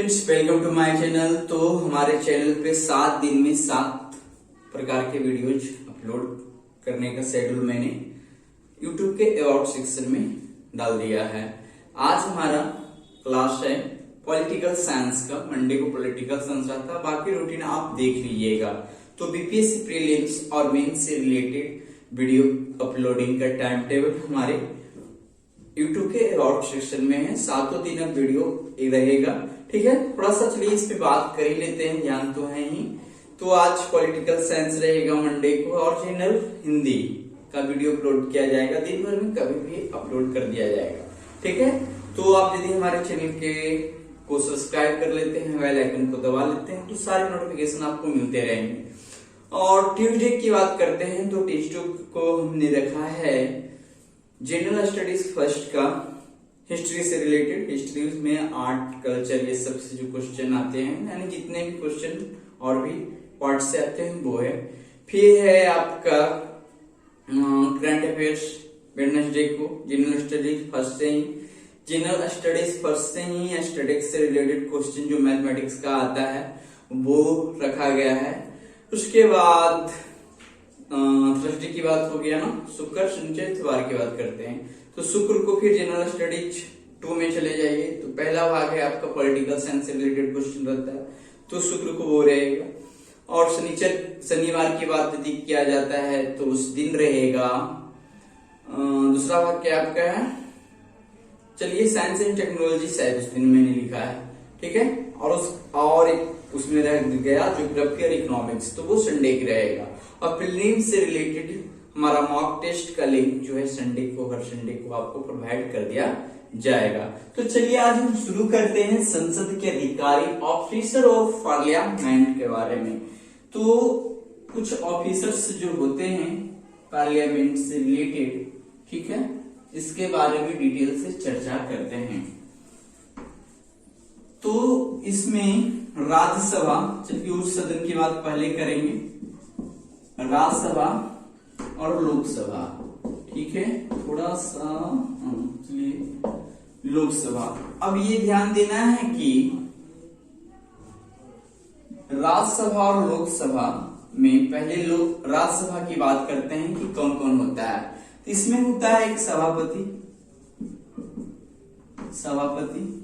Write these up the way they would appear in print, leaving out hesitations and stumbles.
Friends, welcome to my channel. तो हमारे channel पे 7 दिन में 7 प्रकार के वीडियोज अपलोड करने का शेड्यूल मैंने YouTube के अबाउट सेक्शन में डाल दिया है। आज हमारा क्लास है पॉलिटिकल साइंस का। मंडे को पॉलिटिकल साइंस रहता है, बाकी रूटीन आप देख लीजिएगा। तो बीपीएससी प्रीलिम्स और मेंस से रिलेटेड वीडियो अपलोडिंग का टाइम टेबल हमारे YouTube के अबाउट सेक्शन में है। 7 दिन अब वीडियो रहेगा, ठीक है। थोड़ा सा चलिए इस पे बात कर ही लेते हैं, ध्यान तो है ही। तो आज पॉलिटिकल साइंस रहेगा मंडे को, और जनरल हिंदी का वीडियो अपलोड किया जाएगा। दिन भर में कभी भी अपलोड कर दिया जाएगा, ठीक है। तो आप यदि हमारे चैनल को सब्सक्राइब कर लेते हैं, बेल आइकन को दबा लेते हैं, तो सारे नोटिफिकेशन आपको मिलते रहेंगे। और ट्यूजडे की बात करते हैं तो ट्यूजडे को हमने रखा है जनरल स्टडीज फर्स्ट का, हिस्ट्री से रिलेटेड। हिस्ट्री में आर्ट, कल्चर, ये सब से जो क्वेश्चन आते हैं, यानी जितने भी क्वेश्चन और भी पार्ट से आते हैं वो है। फिर है आपका करंट अफेयर्स वेडनेसडे को, जनरल स्टडीज फर्स्ट से ही। जनरल स्टडीज फर्स्ट से ही स्टैटिस्टिक्स से रिलेटेड क्वेश्चन जो मैथमेटिक्स का आता है वो रखा गया है। उसके बाद थर्सडे की बात हो गया ना, शुक्र, शनिचर, इतवार की बात करते हैं। तो शुक्र को फिर जनरल स्टडीज 2 में चले जाइए। तो पहला भाग है आपका पॉलिटिकल साइंस से रिलेटेड क्वेश्चन रहता है, तो शुक्र को वो रहेगा। और शनिवार की बात यदि किया जाता है तो उस दिन रहेगा दूसरा भाग क्या आपका है, चलिए साइंस एंड टेक्नोलॉजी शायद उस दिन मैंने लिखा है, ठीक है। और एक उसमें रह गया ज्योग्राफी और इकोनॉमिक्स, तो वो संडे की रहेगा। और प्रीलिम्स से रिलेटेड हमारा मॉक टेस्ट का लिंक जो है संडे को, हर संडे को आपको प्रोवाइड कर दिया जाएगा। तो चलिए आज हम शुरू करते हैं संसद के अधिकारी, ऑफिसर ऑफ पार्लियामेंट के बारे में। तो कुछ ऑफिसर्स जो होते हैं पार्लियामेंट से रिलेटेड, ठीक है, इसके बारे में डिटेल से चर्चा करते हैं। तो इसमें राज्यसभा, चलिए उस सदन की बात पहले करेंगे, राज्यसभा और लोकसभा, ठीक है। थोड़ा सा चलिए लोकसभा। अब ये ध्यान देना है कि राज्यसभा और लोकसभा में पहले लोग राज्यसभा की बात करते हैं कि कौन कौन होता है। तो इसमें होता है एक सभापति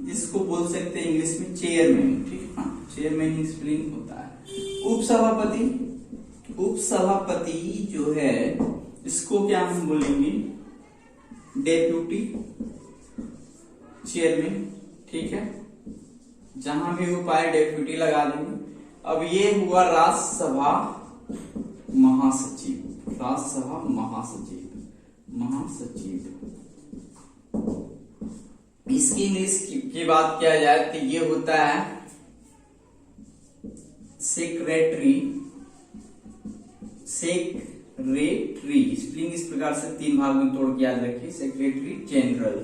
जिसको बोल सकते हैं इंग्लिश में चेयरमैन, ठीक है, चेयरमैन स्पेलिंग होता है। उपसभापति जो है इसको क्या हम बोलेंगे, डेप्यूटी चेयरमैन, ठीक है। जहां भी हो पाए डेप्यूटी लगा देंगे। अब ये हुआ राज्यसभा महासचिव, इसकी इंग्लिश की बात किया जाए तो ये होता है सेक्रेटरी। स्पेलिंग इस प्रकार से 3 भाग में तोड़ के याद रखिए, सेक्रेटरी जनरल।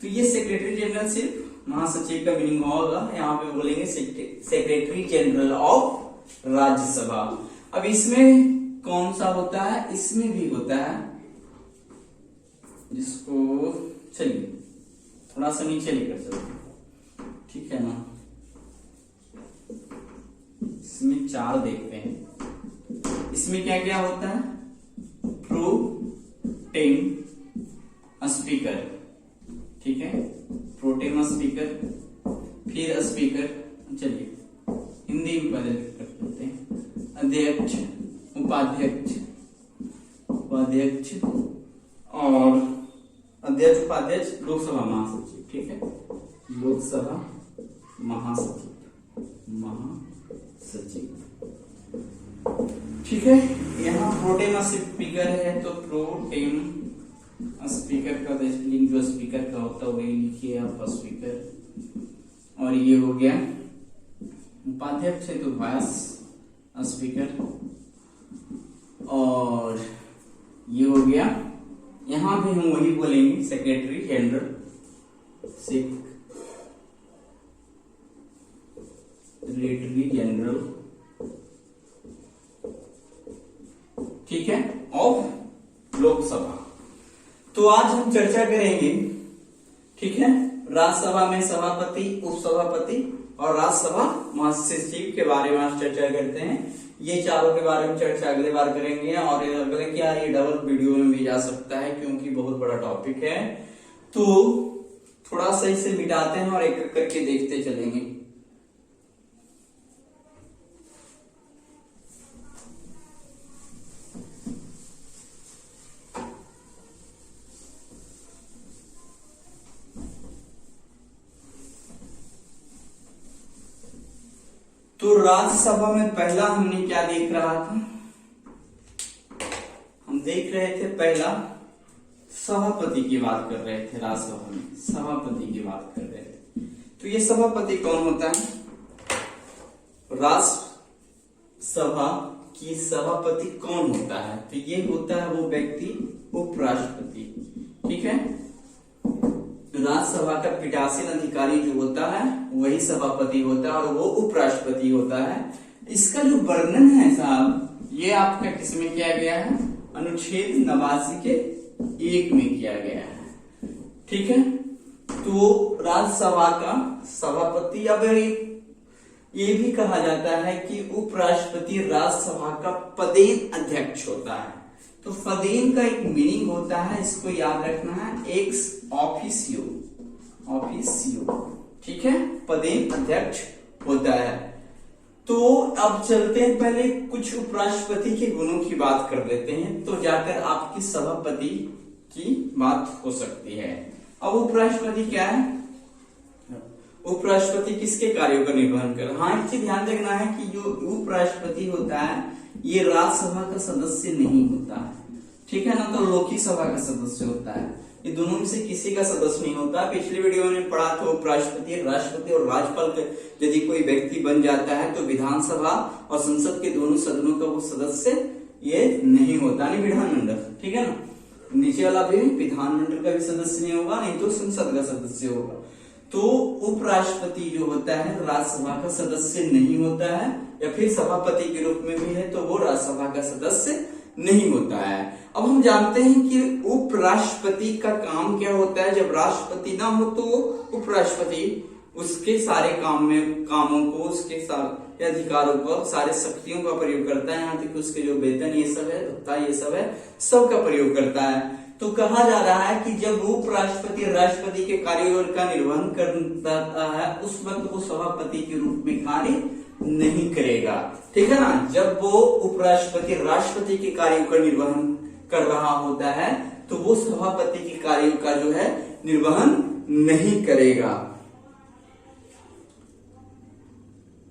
तो ये सेक्रेटरी जनरल सिर्फ महासचिव का मीनिंग होगा, यहाँ पे बोलेंगे सेक्रेटरी जनरल ऑफ राज्यसभा। अब इसमें कौन सा होता है, इसमें भी होता है जिसको, चलिए थोड़ा सा नीचे लेकर चलते, ठीक है ना। इसमें 4 देखते हैं। इसमें क्या क्या होता है, प्रोटेम स्पीकर, ठीक है, प्रोटेम स्पीकर, फिर स्पीकर, चलिए हिंदी में बदल कर लेते हैं, अध्यक्ष, उपाध्यक्ष, और अध्यक्ष, उपाध्यक्ष, लोकसभा महासचिव, ठीक है, लोकसभा महासचिव, ठीक है। यहाँ प्रोटेम स्पीकर है, तो प्रोटेम स्पीकर का स्पेलिंग जो स्पीकर का होता है वही लिखिए आप, स्पीकर। और ये हो गया उपाध्यक्ष है तो वाइस स्पीकर, और ये हो गया, यहां भी हम वही बोलेंगे सेक्रेटरी जनरल, ठीक है, ऑफ लोकसभा। तो आज हम चर्चा करेंगे, ठीक है, राज्यसभा में सभापति, उपसभापति और राज्यसभा महासचिव के बारे में आज चर्चा करते हैं। ये चारों के बारे में चर्चा अगले बार करेंगे, और अगले क्या ये डबल वीडियो में भी जा सकता है क्योंकि बहुत बड़ा टॉपिक है। तो थोड़ा सा इसे मिटाते हैं और एक एक करके देखते चलेंगे। तो राज्यसभा में पहला हमने क्या देख रहा था, हम देख रहे थे पहला सभापति की बात कर रहे थे। राज्यसभा में सभापति की बात कर रहे थे। तो ये सभापति कौन होता है? राज्यसभा की सभापति कौन होता है? तो ये होता है वो व्यक्ति उपराष्ट्रपति। ठीक है, राज्यसभा का पीठासीन अधिकारी जो होता है वही सभापति होता है और वो उपराष्ट्रपति होता है। इसका जो वर्णन है साहब, ये आपका किसमें किया गया है? अनुच्छेद 89 के 1 में किया गया है। ठीक है, तो राज्यसभा का सभापति, अब ये भी कहा जाता है कि उपराष्ट्रपति राज्यसभा का पदेन अध्यक्ष होता है। तो पदेन का एक मीनिंग होता है, इसको याद रखना है, एक्स ऑफिसियो। ठीक है, पदेन अध्यक्ष होता है। तो अब चलते हैं, पहले कुछ उपराष्ट्रपति के गुणों की बात कर लेते हैं, तो जाकर आपकी सभापति की बात हो सकती है। अब उपराष्ट्रपति क्या है? उपराष्ट्रपति किसके कार्यों का निर्वहन कर? हाँ, एक चीज ध्यान रखना है कि जो उपराष्ट्रपति होता है ये राज्यसभा का सदस्य नहीं होता है। ठीक है ना, तो लोकसभा का सदस्य होता है। ये दोनों में से किसी का सदस्य नहीं होता। पिछले वीडियो में पढ़ा था उपराष्ट्रपति, राष्ट्रपति और राज्यपाल यदि कोई व्यक्ति बन जाता है तो विधानसभा और संसद के दोनों सदनों का वो सदस्य ये नहीं होता, नहीं विधानमंडल। ठीक है ना, नीचे वाला भी विधानमंडल का भी सदस्य नहीं होगा, नहीं तो संसद का सदस्य होगा। तो उपराष्ट्रपति जो होता है राज्यसभा का सदस्य नहीं होता है, या फिर सभापति के रूप में भी है तो वो राज्यसभा का सदस्य नहीं होता है। अब हम जानते हैं कि उपराष्ट्रपति का काम क्या होता है। जब राष्ट्रपति ना हो तो उपराष्ट्रपति उसके सारे कामों को, उसके सारे अधिकारों को, सारे शक्तियों का प्रयोग करता है। यहाँ तक उसके जो वेतन ये सब है, भत्ता ये सब है, सब का प्रयोग करता है। तो कहा जा रहा है कि जब उपराष्ट्रपति राष्ट्रपति के कार्यों का निर्वहन करता है उस वक्त वो सभापति के रूप में कार्य नहीं करेगा। ठीक है ना, जब वो उपराष्ट्रपति राष्ट्रपति के कार्यों का निर्वहन कर रहा होता है तो वो सभापति के कार्यों का जो है निर्वहन नहीं करेगा।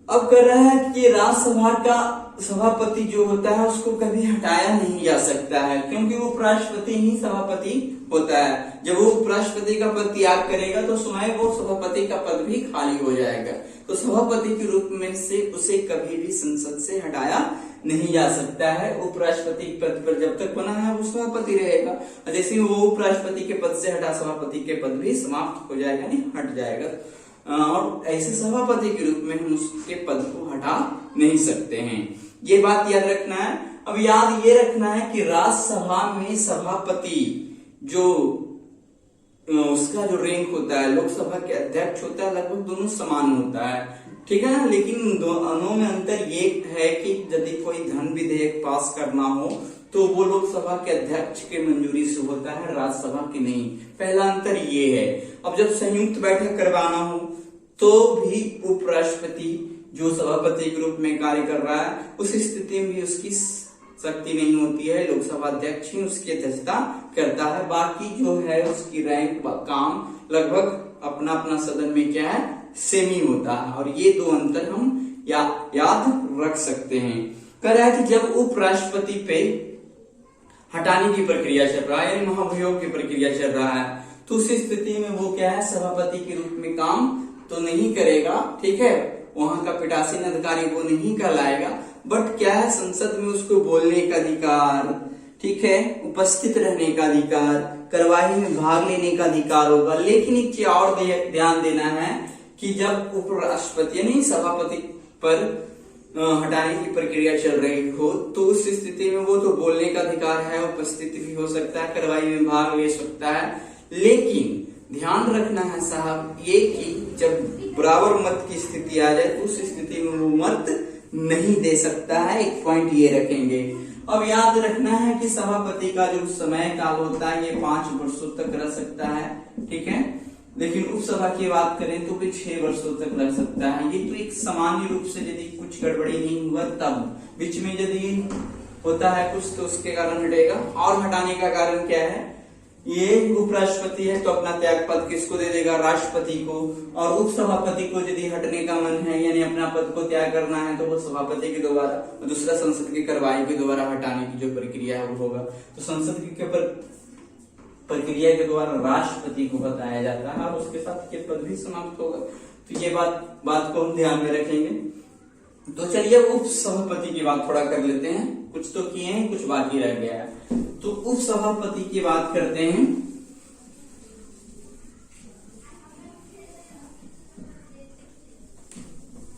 अब कर रहा है कि राज्यसभा का सभापति जो होता है उसको कभी हटाया नहीं जा सकता है, क्योंकि वो उपराष्ट्रपति ही सभापति होता है। जब वो उपराष्ट्रपति का पद त्याग करेगा तो स्वयं वो सभापति का पद भी खाली हो जाएगा। तो सभापति के रूप में से उसे कभी भी संसद से हटाया नहीं जा सकता है। उपराष्ट्रपति पद पर जब तक बना है वो सभापति रहेगा, जैसे ही वो उपराष्ट्रपति के पद से हटा सभापति के पद भी समाप्त हो जाएगा, नहीं हट जाएगा। और ऐसे सभापति के रूप में हम उसके पद को हटा नहीं सकते हैं, ये बात याद रखना है। अब याद ये रखना है कि राज्यसभा में सभापति जो उसका जो रैंक होता है, लोकसभा के अध्यक्ष होता है, लगभग दोनों समान होता है। ठीक है ना, लेकिन दोनों में अंतर ये है कि यदि कोई धन विधेयक पास करना हो तो वो लोकसभा के अध्यक्ष के मंजूरी से होता है, राज्यसभा की नहीं। पहला अंतर ये है। अब जब संयुक्त बैठक करवाना हो तो भी उपराष्ट्रपति जो सभापति के रूप में कार्य कर रहा है उस स्थिति में भी उसकी शक्ति नहीं होती है, लोकसभा अध्यक्ष ही उसकी अध्यक्षता करता है। बाकी जो है उसकी रैंक काम लगभग अपना अपना सदन में क्या है सेम ही होता है, और ये दो अंतर हम याद रख सकते हैं। कह रहा है कि जब उपराष्ट्रपति पे हटाने की प्रक्रिया चल रहा है, यानी महाभियोग की प्रक्रिया चल रहा है, तो उस स्थिति में वो क्या है सभापति के रूप में काम तो नहीं करेगा। ठीक है, वहां का पीठासीन अधिकारी वो नहीं कहलाएगा, बट क्या है संसद में उसको बोलने का अधिकार, ठीक है, उपस्थित रहने का अधिकार, कार्यवाही में भाग लेने का अधिकार होगा। लेकिन एक चीज और ध्यान देना है कि जब उपराष्ट्रपति यानी सभापति पर हटाने की प्रक्रिया चल रही हो तो उस स्थिति में वो तो बोलने का अधिकार है, उपस्थित भी हो सकता है, कार्यवाही में भाग ले सकता है, लेकिन ध्यान रखना है साहब ये कि जब बराबर मत की स्थिति आ जाए तो उस स्थिति में वो मत नहीं दे सकता है, एक पॉइंट ये रखेंगे। अब याद रखना है कि सभापति का जो समय काल होता है ये 5 वर्षों तक रह सकता है, ठीक है। लेकिन उपसभा की बात करें तो भी 6 वर्षों तक रह सकता है। ये तो एक सामान्य रूप से यदि कुछ गड़बड़ी नहीं हुआ तब, बीच में यदि होता है कुछ तो उसके कारण हटेगा। और हटाने का कारण क्या है, ये उपराष्ट्रपति है तो अपना त्याग पद किसको दे देगा, राष्ट्रपति को। और उपसभापति को यदि हटने का मन है यानी अपना पद को त्याग करना है तो वो सभापति के द्वारा दूसरा संसद की कार्रवाई के द्वारा हटाने की जो प्रक्रिया है वो होगा। तो संसद की प्रक्रिया के द्वारा राष्ट्रपति को बताया जाता है और उसके साथ ये पद भी समाप्त होगा। तो ये बात को हम ध्यान में रखेंगे। तो चलिए उप सभापति की बात थोड़ा कर लेते हैं, कुछ तो किए हैं कुछ बाकी रह गया है। तो उप सभापति की बात करते हैं।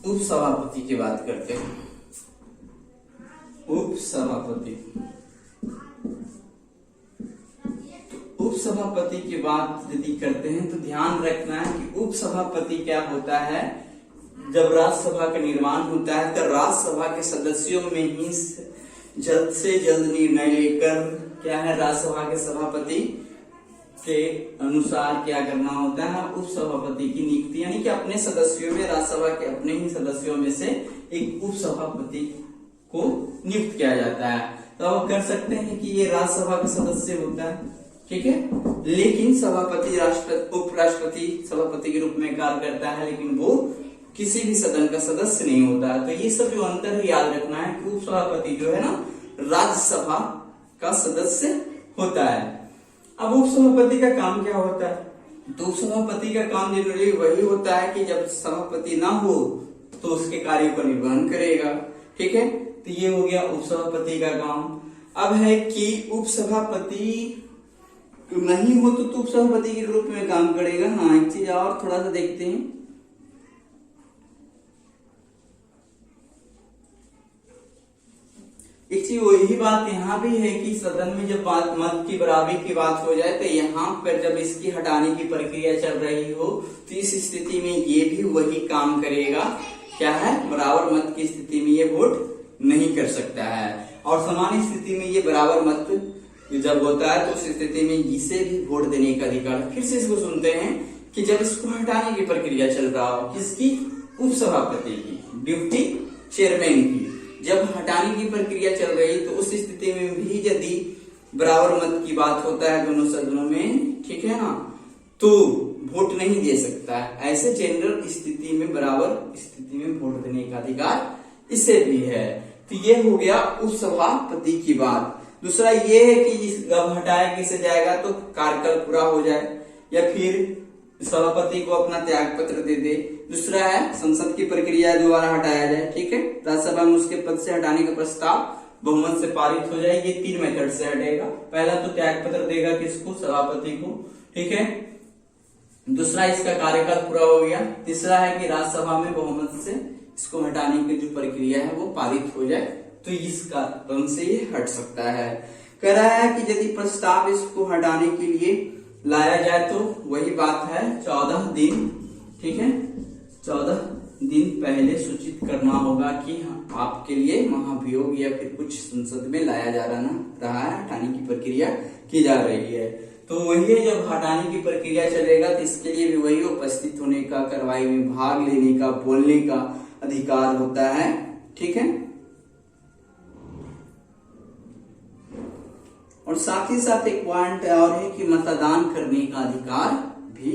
उप सभापति की बात करते हैं। उप सभापति, तो उप सभापति की बात यदि करते हैं तो ध्यान रखना है कि उप सभापति क्या होता है। जब राज्यसभा का निर्माण होता है तो राज्यसभा के सदस्यों में ही जल्द से जल्द निर्णय लेकर क्या है राज्यसभा के सभापति के अनुसार क्या करना होता है, उप सभापति की नियुक्ति, यानी कि अपने सदस्यों में राज्यसभा के अपने ही सदस्यों में से एक उप सभापति को नियुक्त किया जाता है। तो आप कर सकते हैं कि ये राज्यसभा का सदस्य होता है, ठीक है। लेकिन सभापति उपराष्ट्रपति सभापति के रूप में कार्य करता है, लेकिन वो किसी भी सदन का सदस्य नहीं होता है। तो ये सब जो अंतर है याद रखना है कि उप सभापति जो है ना राज्यसभा का सदस्य होता है। अब उप सभापति का काम क्या होता है, तो उप सभापति का काम जनरली वही होता है कि जब सभापति ना हो तो उसके कार्य का निर्वहन करेगा, ठीक है। तो ये हो गया उप सभापति का काम। अब है कि उप सभापति नहीं हो तो उप सभापति के रूप में काम करेगा। हाँ, एक चीज और थोड़ा सा देखते हैं। एक चीज वही बात यहाँ भी है कि सदन में जब मत की बराबरी की बात हो जाए तो यहाँ पर जब इसकी हटाने की प्रक्रिया चल रही हो तो इस स्थिति में ये भी वही काम करेगा, क्या है, बराबर मत की स्थिति में ये वोट नहीं कर सकता है। और सामान्य स्थिति में ये बराबर मत जब होता है तो उस स्थिति में इसे भी वोट देने का अधिकार। फिर से इसको सुनते हैं कि जब इसको हटाने की प्रक्रिया चल रहा हो, किसकी, उप सभापति की, डिप्टी चेयरमैन की, जब हटाने की प्रक्रिया चल रही तो उस स्थिति में भी यदि बराबर मत की बात होता है दोनों सदनों में, ठीक है ना, तो वोट नहीं दे सकता है। ऐसे जनरल स्थिति में बराबर स्थिति में वोट देने का अधिकार इसे भी है। तो ये हो गया उप सभापति की बात। दूसरा ये है कि जब हटाया किसे जाएगा तो कार्यकाल पूरा हो जाए या फिर सभापति को अपना त्याग पत्र दे दे। दूसरा है संसद की प्रक्रिया द्वारा हटाया जाए, ठीक है। राज्यसभा में उसके पद से हटाने का प्रस्ताव बहुमत से पारित हो जाए। ये 3 मेथड से हटेगा। पहला तो त्याग पत्र देगा किसको, सभापति को, ठीक है। दूसरा इसका कार्यकाल पूरा हो गया। तीसरा है कि राज्यसभा में बहुमत से इसको हटाने की जो प्रक्रिया है वो पारित हो जाए, तो इस कारण से ये हट सकता है। कह रहा है कि यदि प्रस्ताव इसको हटाने के लिए लाया जाए तो वही बात है 14 दिन, ठीक है, 14 दिन पहले सूचित करना होगा कि आपके लिए महाभियोग या फिर कुछ संसद में लाया जा रहा है, हटाने की प्रक्रिया की जा रही है। तो वही है, जब हटाने की प्रक्रिया चलेगा तो इसके लिए भी वही उपस्थित होने का, कार्रवाई में भाग लेने का, बोलने का अधिकार होता है, ठीक है। और साथ ही साथ एक पॉइंट और है कि मतदान करने का अधिकार भी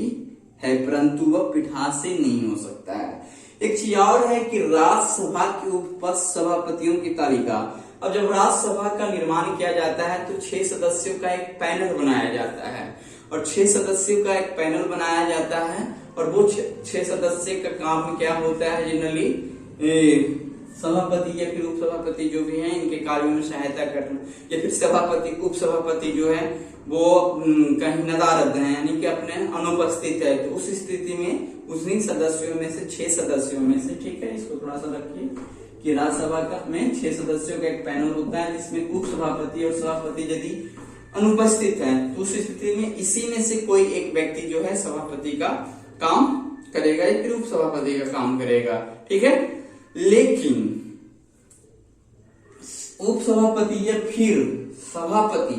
है, परंतु वह पीठासीन नहीं हो सकता है। एक चीज और है कि राज्यसभा के उपसभापतियों की तालिका। अब जब राज्यसभा का निर्माण किया जाता है तो 6 सदस्यों का एक पैनल बनाया जाता है, और 6 सदस्यों का एक पैनल बनाया जाता है, और वो 6 सदस्य का काम क्या होता है, जनरली सभापति या फिर उप सभापति जो भी हैं इनके कार्यों में सहायता करना, या फिर सभापति उप सभापति जो है वो कहीं नदारद है यानी कि अपने अनुपस्थित है, तो उस स्थिति में उन्हीं सदस्यों में से 6 सदस्यों में से, ठीक है, इसको थोड़ा सा रखिए कि राज्यसभा का में 6 सदस्यों का एक पैनल होता है जिसमें उप सभापति और सभापति यदि अनुपस्थित है तो उस स्थिति में इसी में से कोई एक व्यक्ति जो है सभापति का काम करेगा या फिर उप सभापति का काम करेगा, ठीक है। लेकिन उप सभापति या फिर सभापति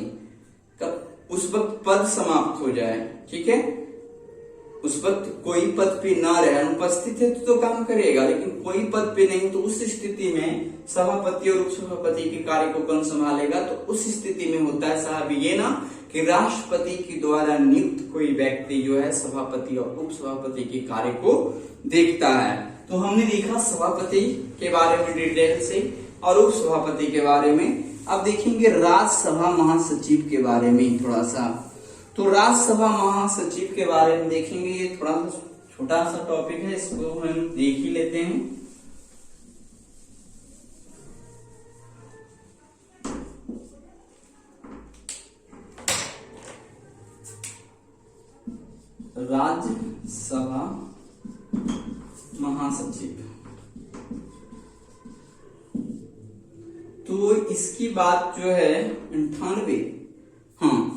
का उस वक्त पद समाप्त हो जाए, ठीक है, उस वक्त कोई पद पे ना रहे, अनुपस्थित है तो काम करेगा, लेकिन कोई पद पे नहीं, तो उस स्थिति में सभापति और उप सभापति के कार्य को कौन संभालेगा? तो उस स्थिति में होता है साहब ये ना कि राष्ट्रपति के द्वारा नियुक्त कोई व्यक्ति जो है सभापति और उप सभापति के कार्य को देखता है। तो हमने देखा सभापति के बारे में डिटेल से और उप सभापति के बारे में। अब देखेंगे राज्यसभा महासचिव के बारे में थोड़ा सा। तो राज्यसभा महासचिव के बारे में देखेंगे, ये थोड़ा सा छोटा सा टॉपिक है, इसको हम देख ही लेते हैं। राज्यसभा महासचिव, तो इसकी बात जो है 98, हाँ,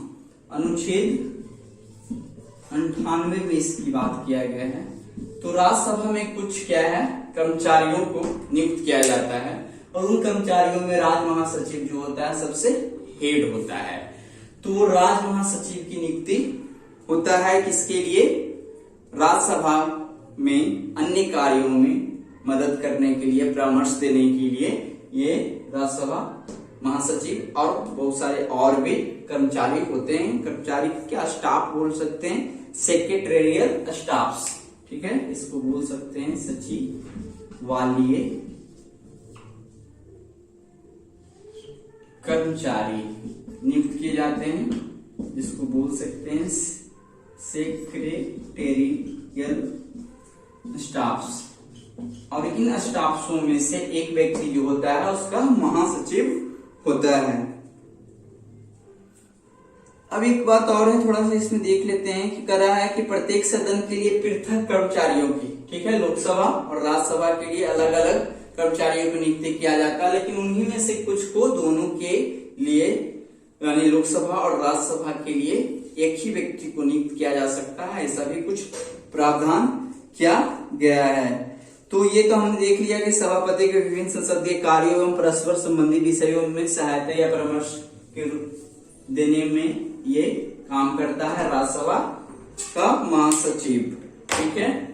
अनुच्छेद 98 में इसकी बात किया गया है। तो राज्यसभा में कुछ क्या है, कर्मचारियों को नियुक्त किया जाता है और उन कर्मचारियों में राज महासचिव जो होता है सबसे हेड होता है। तो राज महासचिव की नियुक्ति होता है किसके लिए? राज्यसभा में अन्य कार्यों में मदद करने के लिए, परामर्श देने के लिए ये राज्यसभा महासचिव और बहुत सारे और भी कर्मचारी होते हैं। कर्मचारी क्या स्टाफ बोल सकते हैं, सेक्रेटेरियल स्टाफ्स, ठीक है, इसको बोल सकते हैं सचिवालय कर्मचारी नियुक्त किए जाते हैं, जिसको बोल सकते हैं सेक्रेटेरियल स्टाफ्स। और इन स्टाफ्सों में से एक व्यक्ति जो होता है उसका महासचिव होता है। अब एक बात और है, थोड़ा सा इसमें देख लेते हैं कि करा है कि प्रत्येक सदन के लिए पृथक कर्मचारियों की, ठीक है, लोकसभा और राज्यसभा के लिए अलग अलग कर्मचारियों को नियुक्त किया जाता है, लेकिन उन्हीं में से कुछ को दोनों के लिए यानी लोकसभा और राज्यसभा के लिए एक ही व्यक्ति को नियुक्त किया जा सकता है, ऐसा भी कुछ प्रावधान किया गया है। तो ये तो हमने देख लिया कि सभापति के विभिन्न संसदीय कार्यों एवं परस्पर संबंधी विषयों में सहायता या परामर्श के देने में ये काम करता है राज्यसभा का महासचिव, ठीक है।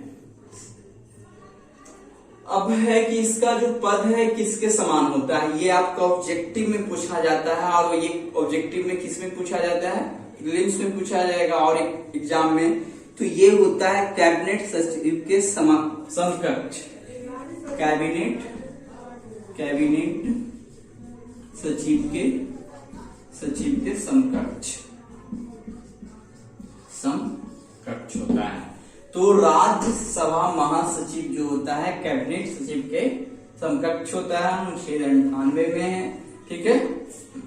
अब है कि इसका जो पद है किसके समान होता है, ये आपका ऑब्जेक्टिव में पूछा जाता है, और ये ऑब्जेक्टिव में किस में पूछा जाता है, प्रीलिम्स में पूछा जाएगा और एग्जाम में। तो ये होता है कैबिनेट सचिव के समकक्ष, कैबिनेट सचिव के समकक्ष होता है। तो राज्यसभा महासचिव जो होता है कैबिनेट सचिव के समकक्ष होता है, अनुच्छेद 98 में है, ठीक है।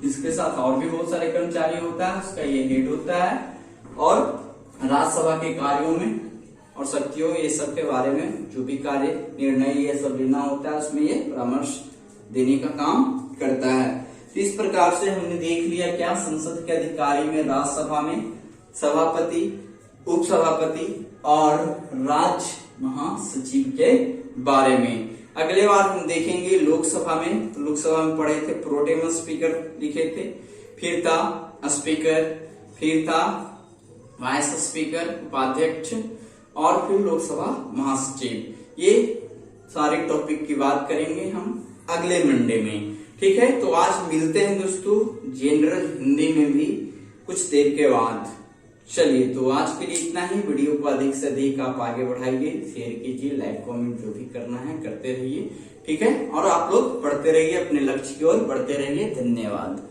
इसके साथ और भी बहुत सारे कर्मचारी होता है, उसका ये हेड होता है, और राज्यसभा के कार्यों में और शक्तियों ये सब के बारे में जो भी कार्य निर्णय ये सब लेना होता है उसमें ये परामर्श देने का काम करता है। तो इस प्रकार से हमने देख लिया क्या संसद के अधिकारी में राज्यसभा में सभापति, उप सभापति और राज्य महासचिव के बारे में। अगले बार हम देखेंगे लोकसभा में। तो लोकसभा में पढ़े थे प्रोटेम स्पीकर लिखे थे, फिर था स्पीकर, फिर था वाइस स्पीकर उपाध्यक्ष, और फिर लोकसभा महासचिव। ये सारे टॉपिक की बात करेंगे हम अगले मंडे में, ठीक है। तो आज मिलते हैं दोस्तों जनरल हिंदी में भी कुछ देर के बाद। चलिए, तो आज के लिए इतना ही। वीडियो को अधिक से अधिक आप आगे बढ़ाइए, शेयर कीजिए, लाइक कमेंट जो भी करना है करते रहिए, ठीक है। और आप लोग पढ़ते रहिए, अपने लक्ष्य की ओर बढ़ते रहिए। धन्यवाद।